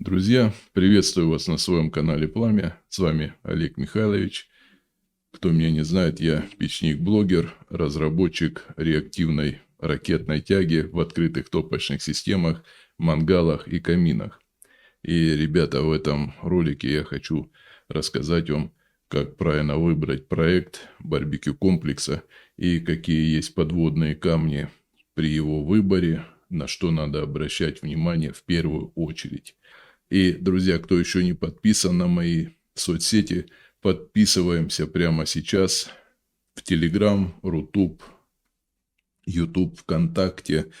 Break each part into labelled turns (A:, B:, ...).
A: Друзья, приветствую вас на своем канале Пламя. С вами Олег Михайлович. Кто меня не знает, я печник-блогер, разработчик реактивной ракетной тяги в открытых топочных системах, мангалах и каминах. И, ребята, в этом ролике я хочу рассказать вам, как правильно выбрать проект барбекю комплекса и какие есть подводные камни при его выборе, на что надо обращать внимание в первую очередь. И, друзья, кто еще не подписан на мои соцсети, подписываемся прямо сейчас в Telegram, Рутуб, YouTube, ВКонтакте,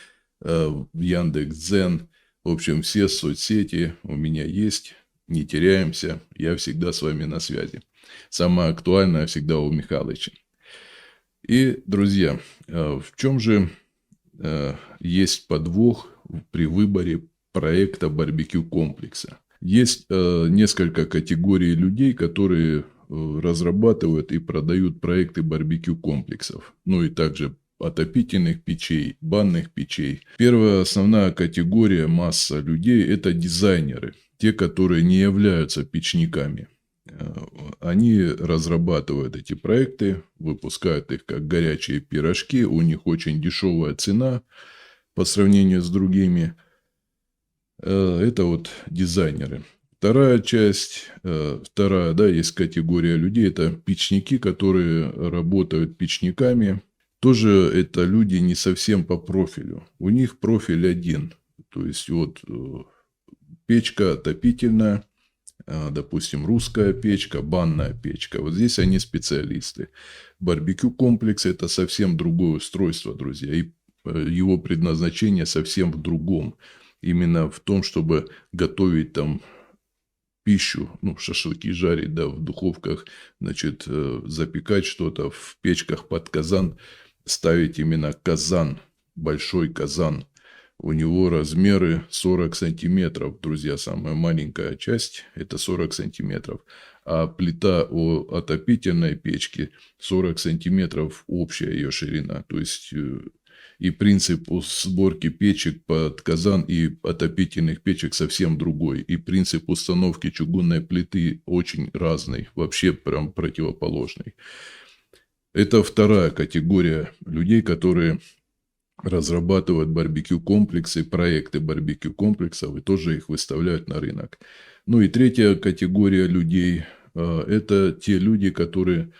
A: в Яндекс.Дзен. В общем, все соцсети у меня есть. Не теряемся. Я всегда с вами на связи. Самое актуальное всегда у Михалыча. И, друзья, в чем же есть подвох при выборе проекта барбекю комплекса? Есть несколько категорий людей, которые разрабатывают и продают проекты барбекю комплексов. Ну и также отопительных печей, банных печей. Первая основная категория, масса людей – это дизайнеры. Те, которые не являются печниками. Они разрабатывают эти проекты, выпускают их как горячие пирожки. У них очень дешевая цена по сравнению с другими. Это вот дизайнеры. Вторая часть, есть категория людей, это печники, которые работают печниками. Тоже это люди не совсем по профилю. У них профиль один. То есть, вот печка отопительная, допустим, русская печка, банная печка. Вот здесь они специалисты. Барбекю комплекс – это совсем другое устройство, друзья. И его предназначение совсем в другом. Именно в том, чтобы готовить там пищу, шашлыки жарить, да, в духовках, значит, запекать что-то, в печках под казан, ставить именно казан, большой казан. У него размеры 40 сантиметров, друзья, самая маленькая часть – это 40 сантиметров. А плита отопительной печки 40 сантиметров общая ее ширина. То есть, и принцип сборки печек под казан и отопительных печек совсем другой. И принцип установки чугунной плиты очень разный, вообще прям противоположный. Это вторая категория людей, которые разрабатывают барбекю комплексы, проекты барбекю комплексов и тоже их выставляют на рынок. Ну и третья категория людей – это те люди, которые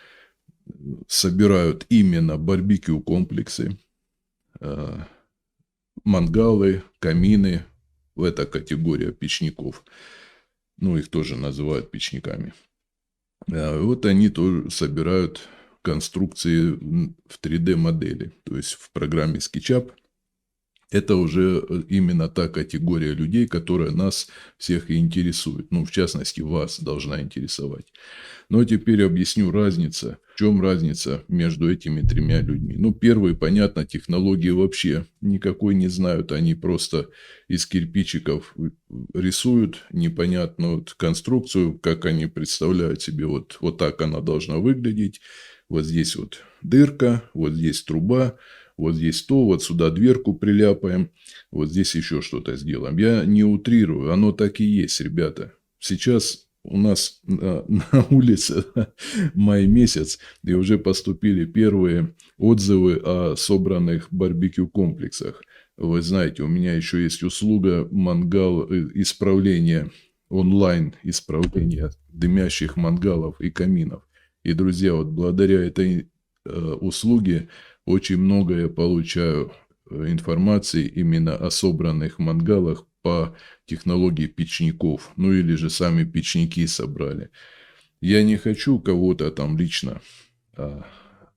A: собирают именно барбекю комплексы, мангалы, камины. Это категория печников. Их тоже называют печниками. Вот они тоже собирают конструкции в 3D-модели, то есть в программе SketchUp. Это уже именно та категория людей, которая нас всех и интересует. В частности, вас должна интересовать. Но теперь объясню разницу. В чем разница между этими тремя людьми? Первый, понятно, технологии вообще никакой не знают. Они просто из кирпичиков рисуют непонятную конструкцию, как они представляют себе. Вот так она должна выглядеть. Вот здесь вот дырка, вот здесь труба. Вот здесь то, вот сюда дверку приляпаем, вот здесь еще что-то сделаем. Я не утрирую, оно так и есть, ребята. Сейчас у нас на улице май месяц, и уже поступили первые отзывы о собранных барбекю комплексах. Вы знаете, у меня еще есть услуга мангал исправления, онлайн исправления дымящих мангалов и каминов. И, друзья, вот благодаря этой услуге очень много я получаю информации именно о собранных мангалах по технологии печников. Или же сами печники собрали. Я не хочу кого-то там лично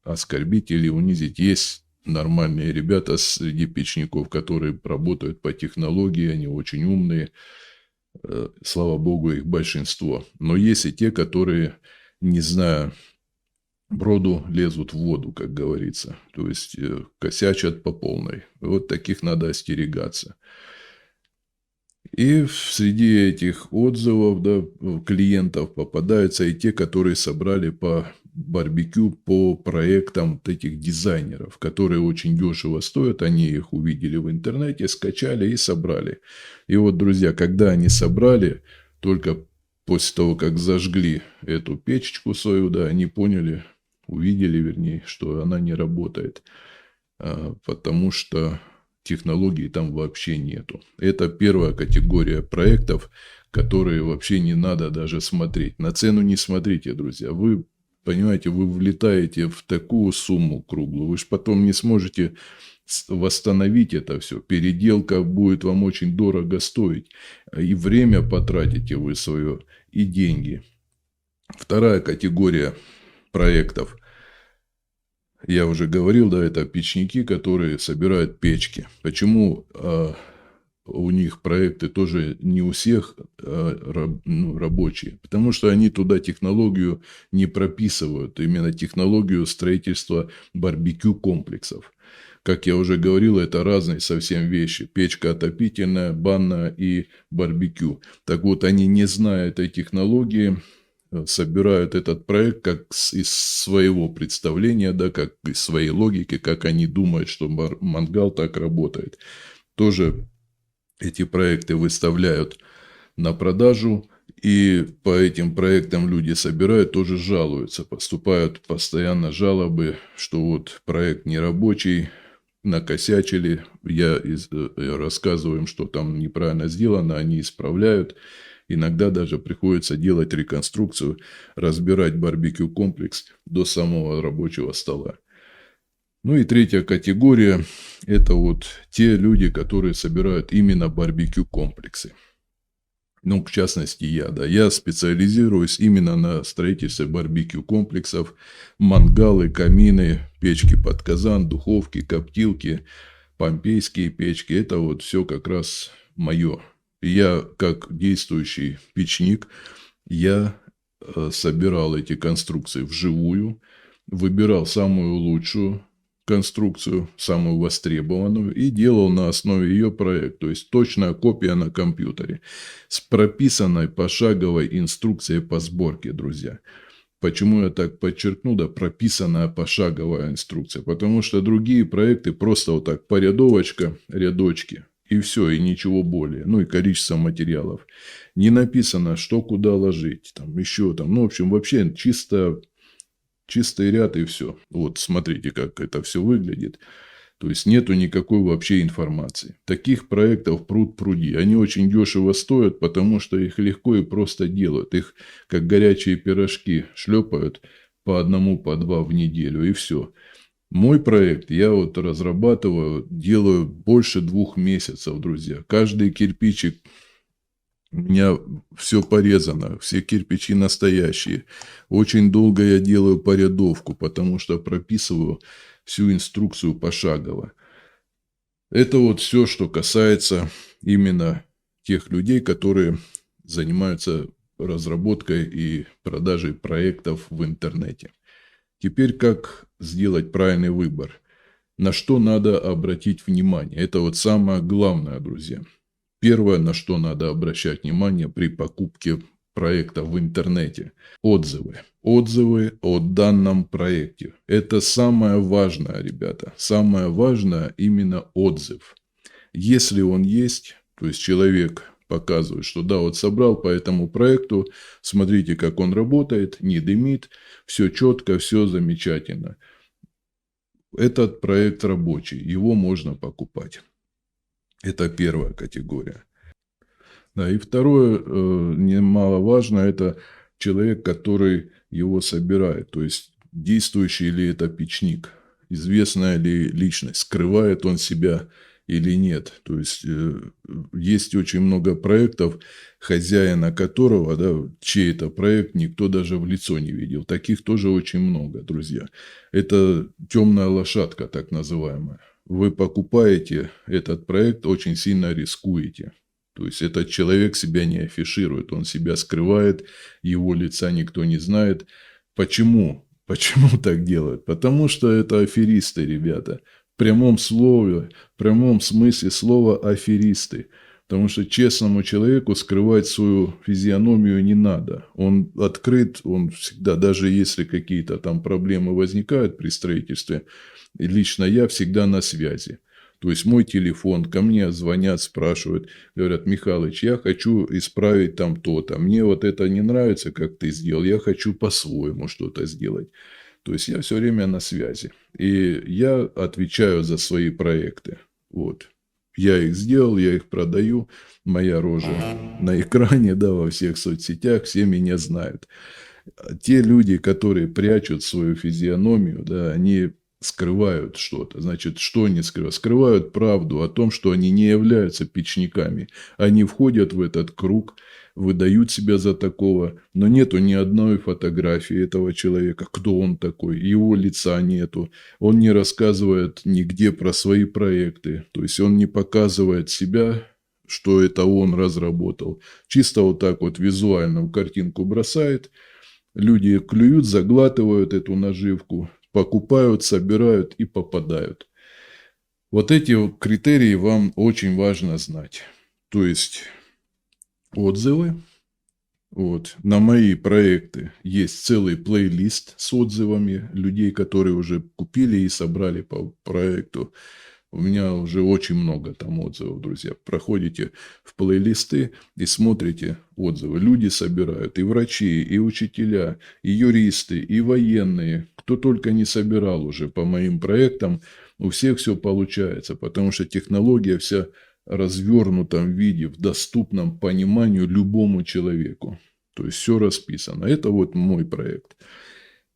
A: оскорбить или унизить. Есть нормальные ребята среди печников, которые работают по технологии. Они очень умные. Слава богу, их большинство. Но есть и те, которые, не зная броду, лезут в воду, как говорится. То есть, косячат по полной. Вот таких надо остерегаться. И среди этих отзывов, да, клиентов попадаются и те, которые собрали по барбекю по проектам вот этих дизайнеров, которые очень дешево стоят. Они их увидели в интернете, скачали и собрали. И вот, друзья, когда они собрали, только после того, как зажгли эту печечку свою, да, они поняли, увидели, вернее, что она не работает, потому что технологий там вообще нету. Это первая категория проектов, которые вообще не надо даже смотреть. На цену не смотрите, друзья. Вы понимаете, вы влетаете в такую сумму круглую, вы же потом не сможете восстановить это все. Переделка будет вам очень дорого стоить. И время потратите вы свое, и деньги. Вторая категория проектов. Я уже говорил, да, это печники, которые собирают печки. Почему у них проекты тоже не у всех рабочие? Потому что они туда технологию не прописывают, именно технологию строительства барбекю-комплексов. Как я уже говорил, это разные совсем вещи. Печка отопительная, банная и барбекю. Так вот, они, не зная этой технологии, собирают этот проект как из своего представления, да, как из своей логики, как они думают, что мангал так работает. Тоже эти проекты выставляют на продажу, и по этим проектам люди собирают, тоже жалуются. Поступают постоянно жалобы, что вот проект нерабочий, накосячили, я рассказываю им, что там неправильно сделано, они исправляют. Иногда даже приходится делать реконструкцию, разбирать барбекю-комплекс до самого рабочего стола. Ну и третья категория – это вот те люди, которые собирают именно барбекю-комплексы. Ну, в частности, я специализируюсь именно на строительстве барбекю-комплексов, мангалы, камины, печки под казан, духовки, коптилки, помпейские печки. Это вот все как раз мое. Я, как действующий печник, я собирал эти конструкции вживую, выбирал самую лучшую конструкцию, самую востребованную, и делал на основе ее проект, то есть точная копия на компьютере, с прописанной пошаговой инструкцией по сборке, друзья. Почему я так подчеркну, да, прописанная пошаговая инструкция? Потому что другие проекты просто вот так порядовочка, рядочки, и все, и ничего более. Ну и количество материалов. Не написано, что куда ложить, там еще там, ну в общем, вообще чистый ряд и все. Вот смотрите, как это все выглядит. То есть нету никакой вообще информации. Таких проектов пруд пруди. Они очень дешево стоят, потому что их легко и просто делают. Их как горячие пирожки шлепают по одному, по два в неделю, и все. Мой проект я вот разрабатываю, делаю больше 2 месяцев, друзья. Каждый кирпичик у меня все порезано, все кирпичи настоящие. Очень долго я делаю порядовку, потому что прописываю всю инструкцию пошагово. Это вот все, что касается именно тех людей, которые занимаются разработкой и продажей проектов в интернете. Теперь как сделать правильный выбор? На что надо обратить внимание? Это вот самое главное, друзья. Первое, на что надо обращать внимание при покупке проекта в интернете – отзывы. Отзывы о данном проекте. Это самое важное, ребята. Самое важное именно отзыв. Если он есть, то есть человек показывает, что да, вот собрал по этому проекту, смотрите, как он работает, не дымит, все четко, все замечательно. Этот проект рабочий, его можно покупать. Это первая категория. Да, и второе, немаловажно, это человек, который его собирает. То есть, действующий ли это печник, известная ли личность, скрывает он себя или нет. То есть, есть очень много проектов, хозяина которого, да, чей это проект, никто даже в лицо не видел. Таких тоже очень много, друзья. Это темная лошадка, так называемая. Вы покупаете этот проект, очень сильно рискуете. То есть, этот человек себя не афиширует, он себя скрывает, его лица никто не знает. Почему? Почему так делают? Потому что это аферисты, ребята. В прямом слове, в прямом смысле слова аферисты. Потому что честному человеку скрывать свою физиономию не надо. Он открыт, он всегда, даже если какие-то там проблемы возникают при строительстве, и лично я всегда на связи. То есть мой телефон, ко мне звонят, спрашивают, говорят: Михалыч, я хочу исправить там то-то, мне вот это не нравится, как ты сделал, я хочу по-своему что-то сделать. То есть я все время на связи. И я отвечаю за свои проекты. Вот. Я их сделал, я их продаю. Моя рожа на экране, да, во всех соцсетях, все меня знают. Те люди, которые прячут свою физиономию, да, они скрывают что-то. Значит, что они скрывают? Скрывают правду о том, что они не являются печниками. Они входят в этот круг, выдают себя за такого, но нету ни одной фотографии этого человека, кто он такой, его лица нету, он не рассказывает нигде про свои проекты, то есть он не показывает себя, что это он разработал. Чисто вот так вот визуально в картинку бросает, люди клюют, заглатывают эту наживку, покупают, собирают и попадают. Вот эти вот критерии вам очень важно знать. То есть отзывы. Вот. На мои проекты есть целый плейлист с отзывами людей, которые уже купили и собрали по проекту. У меня уже очень много там отзывов, друзья. Проходите в плейлисты и смотрите отзывы. Люди собирают, и врачи, и учителя, и юристы, и военные. Кто только не собирал уже по моим проектам, у всех все получается, потому что технология вся развернутом виде, в доступном пониманию любому человеку. То есть все расписано. Это вот мой проект.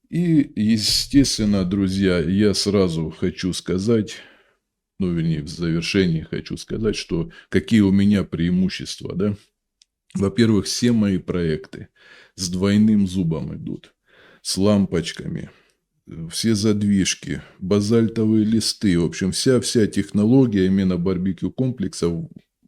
A: И, естественно, друзья, я сразу хочу сказать, ну, вернее, в завершении хочу сказать, что какие у меня преимущества, да. Во-первых, все мои проекты с двойным зубом идут, с лампочками, все задвижки, базальтовые листы. В общем, вся технология именно барбекю комплекса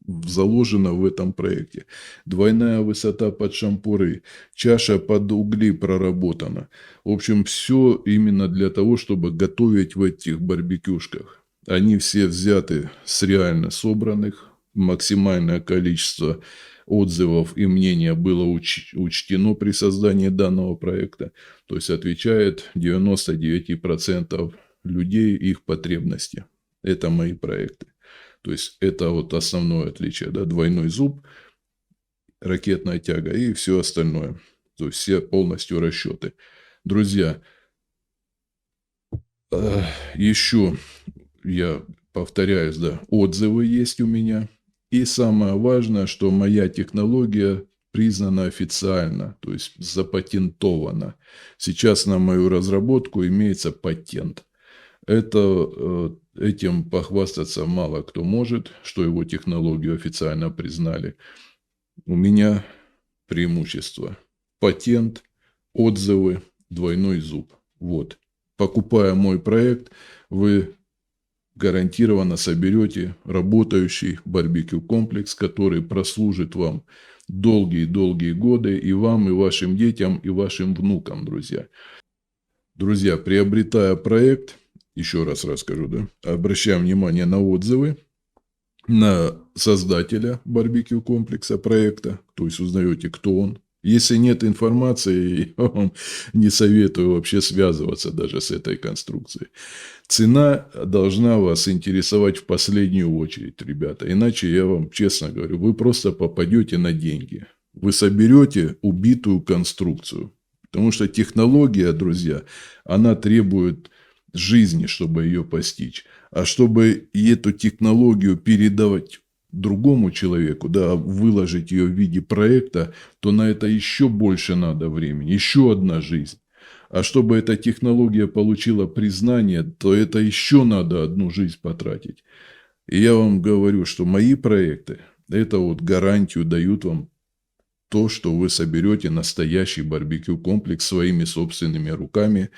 A: заложена в этом проекте. Двойная высота под шампуры, чаша под угли проработана. В общем, все именно для того, чтобы готовить в этих барбекюшках. Они все взяты с реально собранных. Максимальное количество отзывов и мнения было учтено при создании данного проекта. То есть отвечает 99% людей их потребности. Это мои проекты. То есть это вот основное отличие. Да? Двойной зуб, ракетная тяга и все остальное. То есть все полностью расчеты. Друзья, еще я повторяюсь, да, отзывы есть у меня. И самое важное, что моя технология признана официально, то есть запатентована. Сейчас на мою разработку имеется патент. Этим похвастаться мало кто может, что его технологию официально признали. У меня преимущество. Патент, отзывы, двойной зуб. Вот. Покупая мой проект, вы гарантированно соберете работающий барбекю-комплекс, который прослужит вам долгие-долгие годы и вам, и вашим детям, и вашим внукам, друзья. Друзья, приобретая проект, еще раз расскажу, да, обращаем внимание на отзывы, на создателя барбекю-комплекса проекта, то есть узнаете, кто он. Если нет информации, я вам не советую вообще связываться даже с этой конструкцией. Цена должна вас интересовать в последнюю очередь, ребята. Иначе, я вам честно говорю, вы просто попадете на деньги. Вы соберете убитую конструкцию. Потому что технология, друзья, она требует жизни, чтобы ее постичь. А чтобы эту технологию передавать другому человеку, да, выложить ее в виде проекта, то на это еще больше надо времени, еще одна жизнь. А чтобы эта технология получила признание, то это еще надо одну жизнь потратить. И я вам говорю, что мои проекты, это вот гарантию дают вам то, что вы соберете настоящий барбекю-комплекс своими собственными руками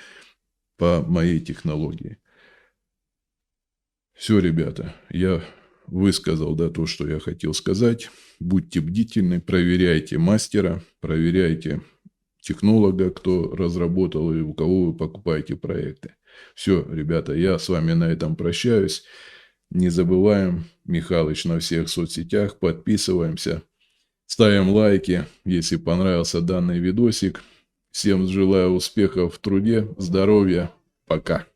A: по моей технологии. Все, ребята, я высказал, да, то, что я хотел сказать. Будьте бдительны, проверяйте мастера, проверяйте технолога, кто разработал и у кого вы покупаете проекты. Все, ребята, я с вами на этом прощаюсь. Не забываем, Михалыч на всех соцсетях, подписываемся, ставим лайки, если понравился данный видосик. Всем желаю успехов в труде, здоровья, пока.